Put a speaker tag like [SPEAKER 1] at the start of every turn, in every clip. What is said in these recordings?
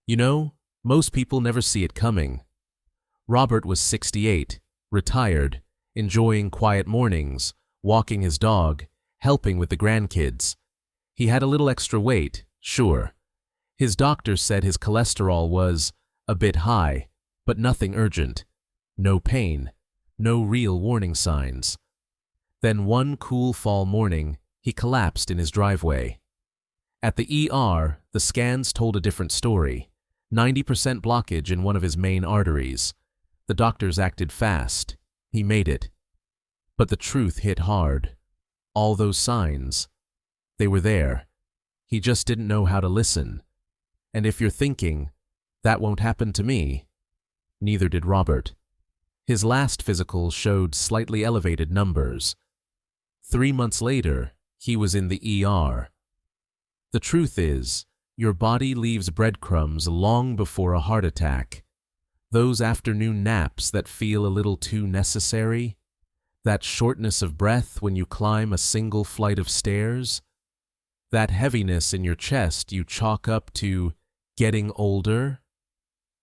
[SPEAKER 1] You know, most people never see it coming. Robert was 68, retired, enjoying quiet mornings, walking his dog, helping with the grandkids. He had a little extra weight, sure. His doctor said his cholesterol was a bit high, but nothing urgent. No pain, no real warning signs. Then one cool fall morning, he collapsed in his driveway. At the ER, the scans told a different story. 90% blockage in one of his main arteries. The doctors acted fast. He made it. But the truth hit hard. All those signs, they were there. He just didn't know how to listen. And if you're thinking, that won't happen to me, neither did Robert. His last physical showed slightly elevated numbers. 3 months later, he was in the ER. The truth is, your body leaves breadcrumbs long before a heart attack. Those afternoon naps that feel a little too necessary, that shortness of breath when you climb a single flight of stairs, that heaviness in your chest you chalk up to getting older.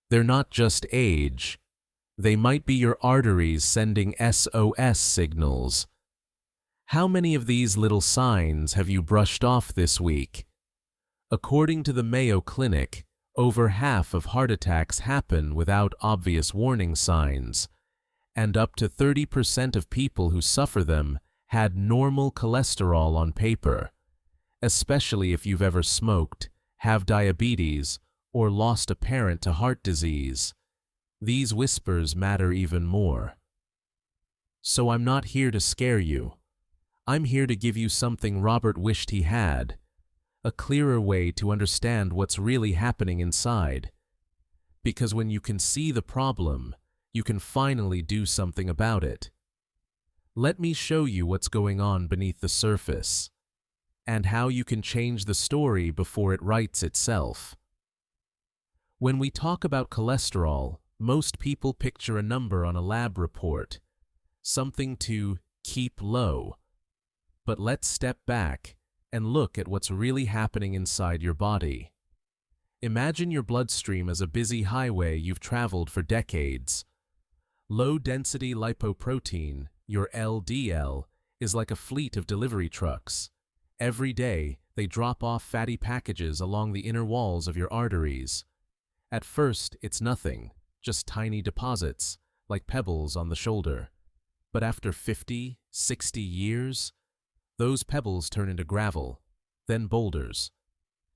[SPEAKER 1] They're not just age. They might be your arteries sending SOS signals. How many of these little signs have you brushed off this week? According to the Mayo Clinic, over half of heart attacks happen without obvious warning signs, and up to 30% of people who suffer them had normal cholesterol on paper, especially if you've ever smoked, have diabetes, or lost a parent to heart disease. These whispers matter even more. So I'm not here to scare you. I'm here to give you something Robert wished he had, a clearer way to understand what's really happening inside. Because when you can see the problem, you can finally do something about it. Let me show you what's going on beneath the surface, and how you can change the story before it writes itself. When we talk about cholesterol, most people picture a number on a lab report, something to keep low. But let's step back and look at what's really happening inside your body. Imagine your bloodstream as a busy highway you've traveled for decades. Low-density lipoprotein, your LDL, is like a fleet of delivery trucks. Every day, they drop off fatty packages along the inner walls of your arteries. At first, it's nothing, just tiny deposits, like pebbles on the shoulder. But after 50, 60 years, those pebbles turn into gravel, then boulders.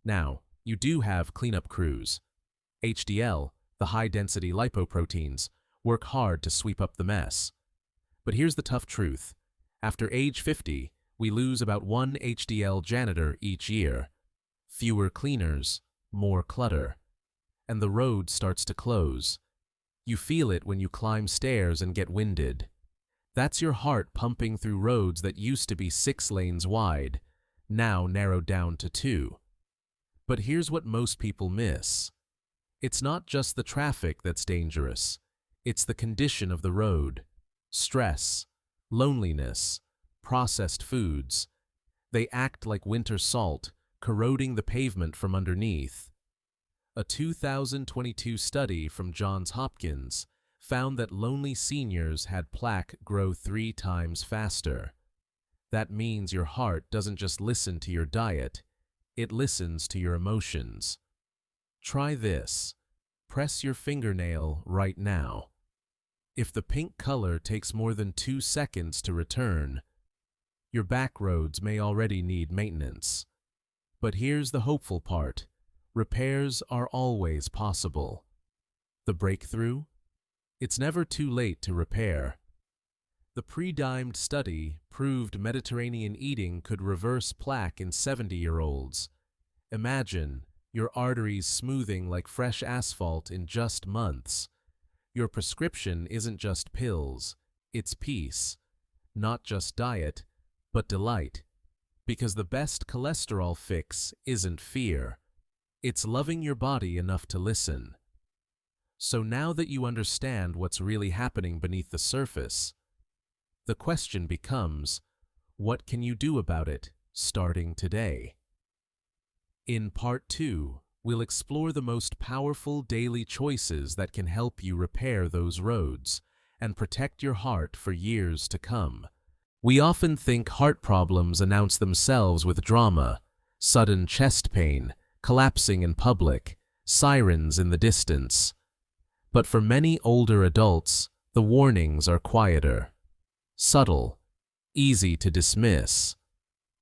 [SPEAKER 1] Now, you do have cleanup crews. HDL, the high-density lipoproteins, work hard to sweep up the mess. But here's the tough truth. After age 50, we lose about 1 HDL janitor each year. Fewer cleaners, more clutter. And the road starts to close. You feel it when you climb stairs and get winded. That's your heart pumping through roads that used to be 6 lanes wide, now narrowed down to 2. But here's what most people miss. It's not just the traffic that's dangerous. It's the condition of the road. Stress, loneliness, processed foods. They act like winter salt, corroding the pavement from underneath. A 2022 study from Johns Hopkins found that lonely seniors had plaque grow 3 times faster. That means your heart doesn't just listen to your diet, it listens to your emotions. Try this. Press your fingernail right now. If the pink color takes more than 2 seconds to return, your back roads may already need maintenance. But here's the hopeful part. Repairs are always possible. The breakthrough? It's never too late to repair. The pre-dimed study proved Mediterranean eating could reverse plaque in 70-year-olds. Imagine your arteries smoothing like fresh asphalt in just months. Your prescription isn't just pills, it's peace. Not just diet, but delight. Because the best cholesterol fix isn't fear. It's loving your body enough to listen. So now that you understand what's really happening beneath the surface, the question becomes, what can you do about it starting today? In Part 2, We'll explore the most powerful daily choices that can help you repair those roads and protect your heart for years to come. We often think heart problems announce themselves with drama, sudden chest pain, collapsing in public, sirens in the distance. But for many older adults, the warnings are quieter, subtle, easy to dismiss.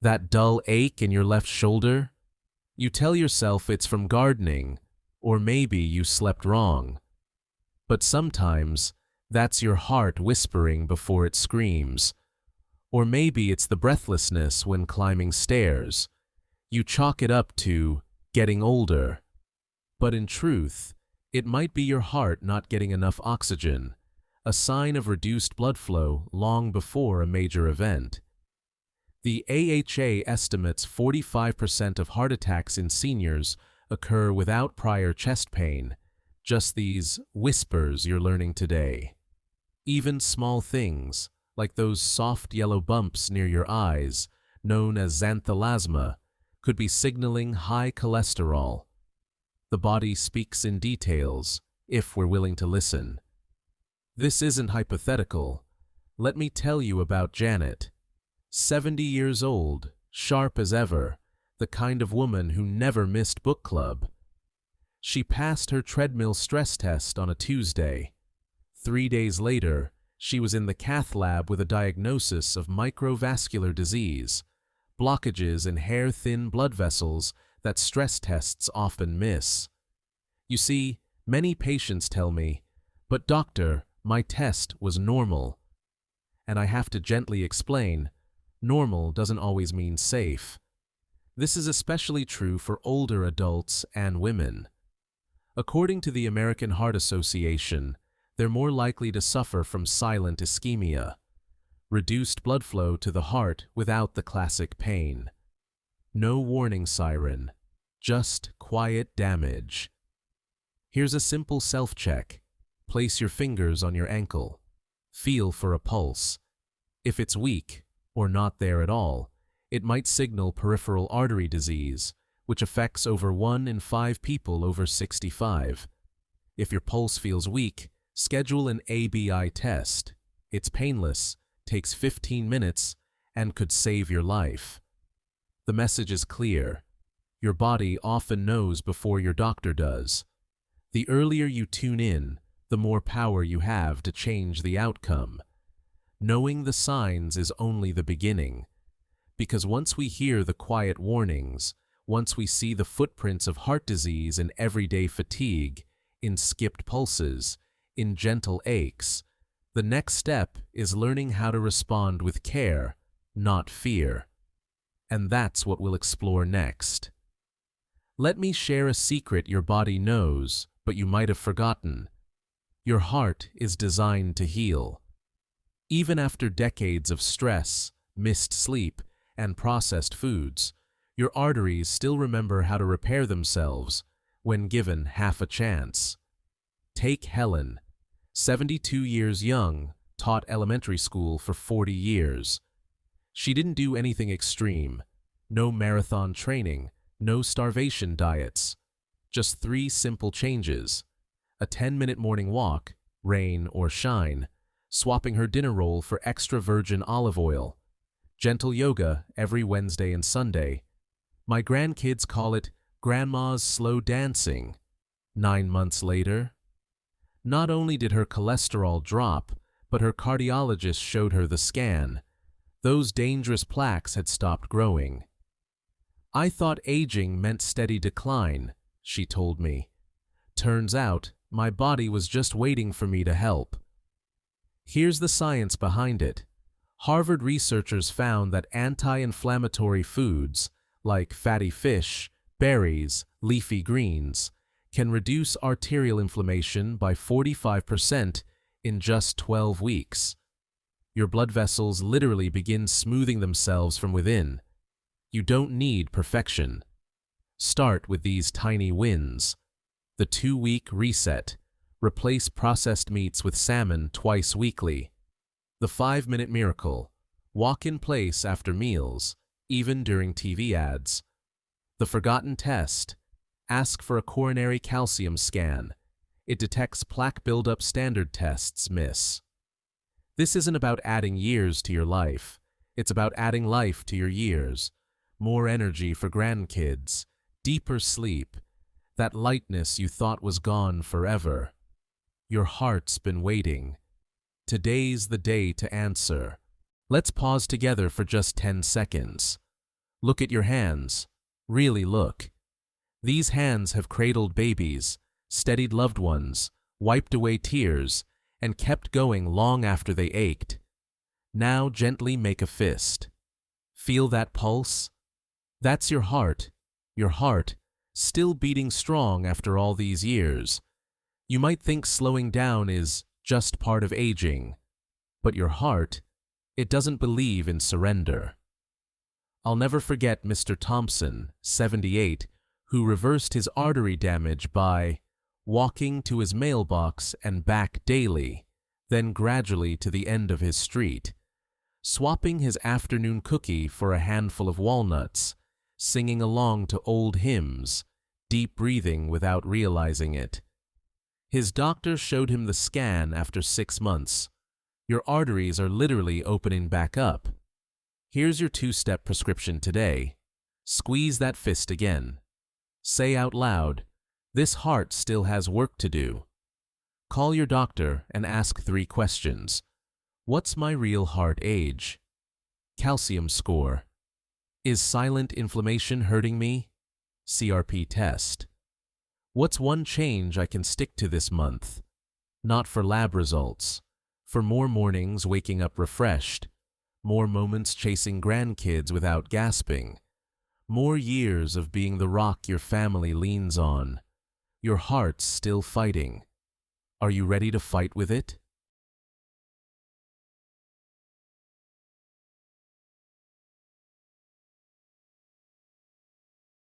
[SPEAKER 1] That dull ache in your left shoulder? You tell yourself it's from gardening, or maybe you slept wrong. But sometimes, that's your heart whispering before it screams. Or maybe it's the breathlessness when climbing stairs. You chalk it up to getting older. But in truth, it might be your heart not getting enough oxygen, a sign of reduced blood flow long before a major event. The AHA estimates 45% of heart attacks in seniors occur without prior chest pain, just these whispers you're learning today. Even small things, like those soft yellow bumps near your eyes, known as xanthelasma, could be signaling high cholesterol. The body speaks in details, if we're willing to listen. This isn't hypothetical. Let me tell you about Janet. 70 years old, sharp as ever, the kind of woman who never missed book club. She passed her treadmill stress test on a Tuesday. 3 days later, she was in the cath lab with a diagnosis of microvascular disease, blockages in hair-thin blood vessels that stress tests often miss. You see, many patients tell me, "But doctor, my test was normal." And I have to gently explain, normal doesn't always mean safe. This is especially true for older adults and women. According to the American Heart Association, they're more likely to suffer from silent ischemia, reduced blood flow to the heart without the classic pain. No warning siren, just quiet damage. Here's a simple self-check. Place your fingers on your ankle. Feel for a pulse. If it's weak, or not there at all, it might signal peripheral artery disease, which affects over 1 in 5 people over 65. If your pulse feels weak, schedule an ABI test. It's painless, takes 15 minutes, and could save your life. The message is clear. Your body often knows before your doctor does. The earlier you tune in, the more power you have to change the outcome. Knowing the signs is only the beginning. Because once we hear the quiet warnings, once we see the footprints of heart disease in everyday fatigue, in skipped pulses, in gentle aches, the next step is learning how to respond with care, not fear. And that's what we'll explore next. Let me share a secret your body knows, but you might have forgotten. Your heart is designed to heal. Even after decades of stress, missed sleep, and processed foods, your arteries still remember how to repair themselves when given half a chance. Take Helen, 72 years young, taught elementary school for 40 years. She didn't do anything extreme, no marathon training, no starvation diets, just 3 simple changes: a 10-minute morning walk, rain or shine, swapping her dinner roll for extra virgin olive oil, gentle yoga every Wednesday and Sunday. My grandkids call it Grandma's slow dancing. 9 months later, not only did her cholesterol drop, but her cardiologist showed her the scan. Those dangerous plaques had stopped growing. "I thought aging meant steady decline," she told me. "Turns out, my body was just waiting for me to help." Here's the science behind it. Harvard researchers found that anti-inflammatory foods, like fatty fish, berries, leafy greens, can reduce arterial inflammation by 45% in just 12 weeks. Your blood vessels literally begin smoothing themselves from within. You don't need perfection. Start with these tiny wins. The 2-week reset. Replace processed meats with salmon twice weekly. The 5-minute miracle. Walk in place after meals, even during TV ads. The forgotten test. Ask for a coronary calcium scan. It detects plaque buildup standard tests miss. This isn't about adding years to your life. It's about adding life to your years. More energy for grandkids, deeper sleep, that lightness you thought was gone forever. Your heart's been waiting. Today's the day to answer. Let's pause together for just 10 seconds. Look at your hands. Really look. These hands have cradled babies, steadied loved ones, wiped away tears, and kept going long after they ached. Now gently make a fist. Feel that pulse? That's your heart, still beating strong after all these years. You might think slowing down is just part of aging, but your heart, it doesn't believe in surrender. I'll never forget Mr. Thompson, 78, who reversed his artery damage by walking to his mailbox and back daily, then gradually to the end of his street, swapping his afternoon cookie for a handful of walnuts, singing along to old hymns, deep breathing without realizing it. His doctor showed him the scan after 6 months. Your arteries are literally opening back up. Here's your 2-step prescription today. Squeeze that fist again. Say out loud, "This heart still has work to do." Call your doctor and ask 3 questions. What's my real heart age? Calcium score. Is silent inflammation hurting me? CRP test. What's one change I can stick to this month? Not for lab results. For more mornings waking up refreshed. More moments chasing grandkids without gasping. More years of being the rock your family leans on. Your heart's still fighting. Are you ready to fight with it?